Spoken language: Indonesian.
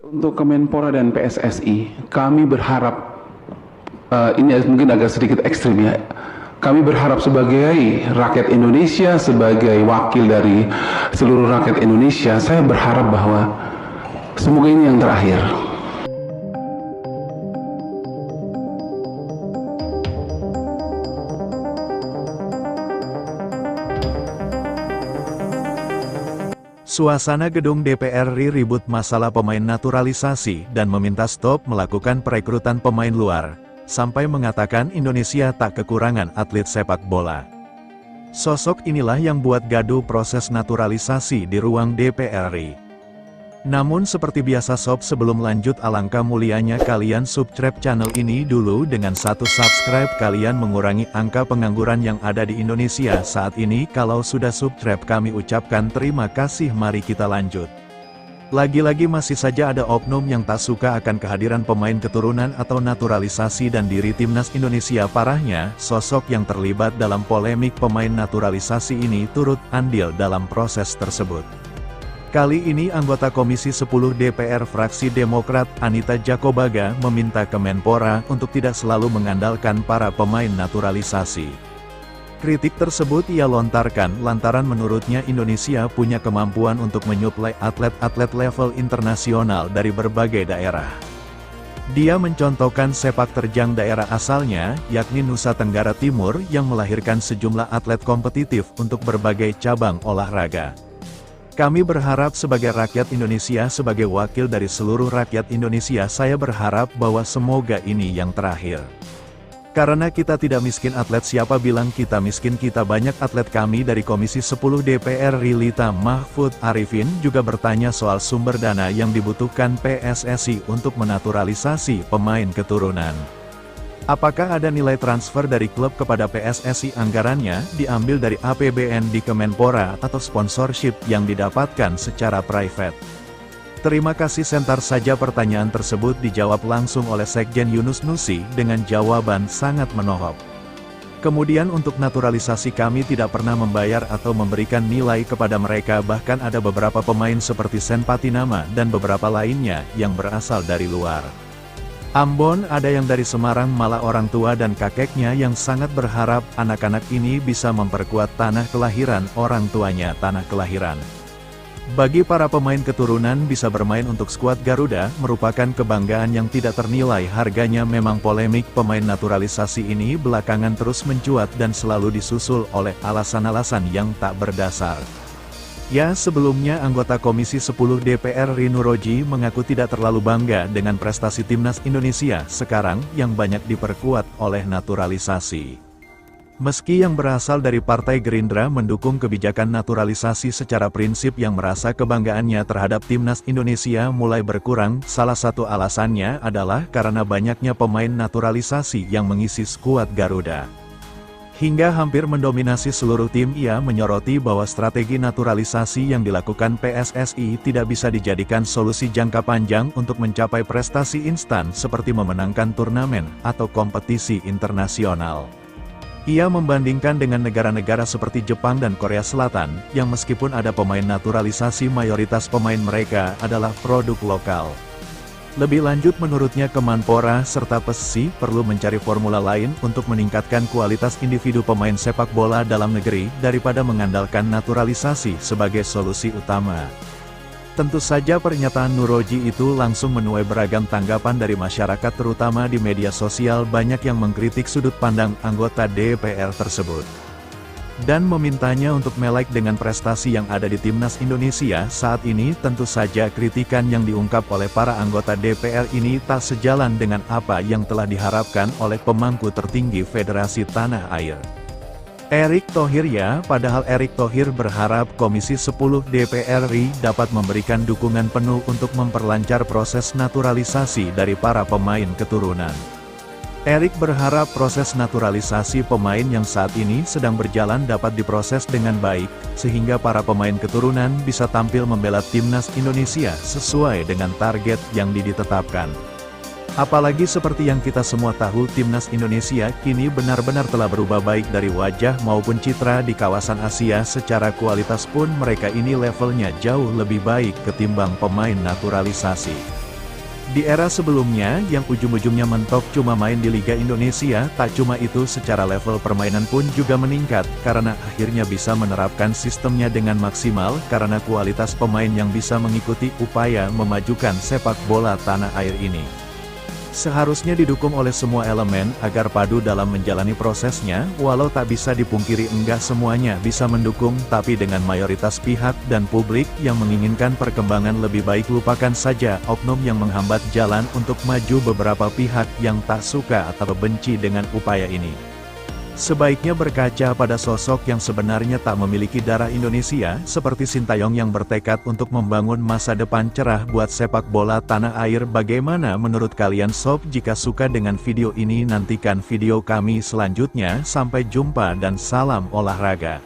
Untuk Kemenpora dan PSSI, kami berharap, ini mungkin agak sedikit ekstrim ya, kami berharap sebagai rakyat Indonesia, sebagai wakil dari seluruh rakyat Indonesia, saya berharap bahwa semoga ini yang terakhir. Suasana gedung DPR RI ribut masalah pemain naturalisasi dan meminta stop melakukan perekrutan pemain luar, sampai mengatakan Indonesia tak kekurangan atlet sepak bola. Sosok inilah yang buat gaduh proses naturalisasi di ruang DPR RI. Namun seperti biasa sob, sebelum lanjut alangkah mulianya kalian subscribe channel ini dulu. Dengan satu subscribe kalian mengurangi angka pengangguran yang ada di Indonesia saat ini. Kalau sudah subscribe kami ucapkan terima kasih. Mari kita lanjut. Lagi-lagi masih saja ada oknum yang tak suka akan kehadiran pemain keturunan atau naturalisasi dan diri timnas Indonesia. Parahnya, sosok yang terlibat dalam polemik pemain naturalisasi ini turut andil dalam proses tersebut. Kali ini anggota Komisi 10 DPR fraksi Demokrat, Anita Jakobaga, meminta Kemenpora untuk tidak selalu mengandalkan para pemain naturalisasi. Kritik tersebut ia lontarkan lantaran menurutnya Indonesia punya kemampuan untuk menyuplai atlet-atlet level internasional dari berbagai daerah. Dia mencontohkan sepak terjang daerah asalnya, yakni Nusa Tenggara Timur, yang melahirkan sejumlah atlet kompetitif untuk berbagai cabang olahraga. Kami berharap sebagai rakyat Indonesia, sebagai wakil dari seluruh rakyat Indonesia, saya berharap bahwa semoga ini yang terakhir. Karena kita tidak miskin atlet. Siapa bilang kita miskin? Kita banyak atlet. Kami dari Komisi 10 DPR Rilita Mahfud Arifin juga bertanya soal sumber dana yang dibutuhkan PSSI untuk menaturalisasi pemain keturunan. Apakah ada nilai transfer dari klub kepada PSSI? Anggarannya diambil dari APBN di Kemenpora atau sponsorship yang didapatkan secara private? Terima kasih. Sebentar saja pertanyaan tersebut dijawab langsung oleh Sekjen Yunus Nusi dengan jawaban sangat menohok. Kemudian untuk naturalisasi kami tidak pernah membayar atau memberikan nilai kepada mereka, bahkan ada beberapa pemain seperti Sen Patinama dan beberapa lainnya yang berasal dari luar. Ambon, ada yang dari Semarang, malah orang tua dan kakeknya yang sangat berharap anak-anak ini bisa memperkuat tanah kelahiran orang tuanya. Tanah kelahiran bagi para pemain keturunan bisa bermain untuk skuad Garuda merupakan kebanggaan yang tidak ternilai harganya. Memang polemik pemain naturalisasi ini belakangan terus mencuat dan selalu disusul oleh alasan-alasan yang tak berdasar. Ya, sebelumnya anggota Komisi 10 DPR RI Nuroji mengaku tidak terlalu bangga dengan prestasi timnas Indonesia sekarang yang banyak diperkuat oleh naturalisasi. Meski yang berasal dari Partai Gerindra mendukung kebijakan naturalisasi secara prinsip, yang merasa kebanggaannya terhadap timnas Indonesia mulai berkurang. Salah satu alasannya adalah karena banyaknya pemain naturalisasi yang mengisi skuad Garuda. Hingga hampir mendominasi seluruh tim. Ia menyoroti bahwa strategi naturalisasi yang dilakukan PSSI tidak bisa dijadikan solusi jangka panjang untuk mencapai prestasi instan seperti memenangkan turnamen atau kompetisi internasional. Ia membandingkan dengan negara-negara seperti Jepang dan Korea Selatan, yang meskipun ada pemain naturalisasi, mayoritas pemain mereka adalah produk lokal. Lebih lanjut, menurutnya Kemenpora serta PSSI perlu mencari formula lain untuk meningkatkan kualitas individu pemain sepak bola dalam negeri daripada mengandalkan naturalisasi sebagai solusi utama. Tentu saja pernyataan Nuroji itu langsung menuai beragam tanggapan dari masyarakat, terutama di media sosial. Banyak yang mengkritik sudut pandang anggota DPR tersebut dan memintanya untuk melek dengan prestasi yang ada di timnas Indonesia saat ini. Tentu saja kritikan yang diungkap oleh para anggota DPR ini tak sejalan dengan apa yang telah diharapkan oleh pemangku tertinggi Federasi Tanah Air, Erick Thohir. Padahal Erick Thohir berharap Komisi 10 DPR RI dapat memberikan dukungan penuh untuk memperlancar proses naturalisasi dari para pemain keturunan. Erick berharap proses naturalisasi pemain yang saat ini sedang berjalan dapat diproses dengan baik, sehingga para pemain keturunan bisa tampil membela timnas Indonesia sesuai dengan target yang ditetapkan. Apalagi seperti yang kita semua tahu, timnas Indonesia kini benar-benar telah berubah baik dari wajah maupun citra di kawasan Asia. Secara kualitas pun mereka ini levelnya jauh lebih baik ketimbang pemain naturalisasi. Di era sebelumnya, yang ujung-ujungnya mentok cuma main di Liga Indonesia, tak cuma itu secara level permainan pun juga meningkat, karena akhirnya bisa menerapkan sistemnya dengan maksimal, karena kualitas pemain yang bisa mengikuti upaya memajukan sepak bola tanah air ini. Seharusnya didukung oleh semua elemen, agar padu dalam menjalani prosesnya, walau tak bisa dipungkiri enggak semuanya bisa mendukung, tapi dengan mayoritas pihak dan publik yang menginginkan perkembangan lebih baik, lupakan saja oknum yang menghambat jalan untuk maju beberapa pihak yang tak suka atau benci dengan upaya ini. Sebaiknya berkaca pada sosok yang sebenarnya tak memiliki darah Indonesia, seperti Sintayong yang bertekad untuk membangun masa depan cerah buat sepak bola tanah air. Bagaimana menurut kalian sob? Jika suka dengan video ini, nantikan video kami selanjutnya. Sampai jumpa dan salam olahraga.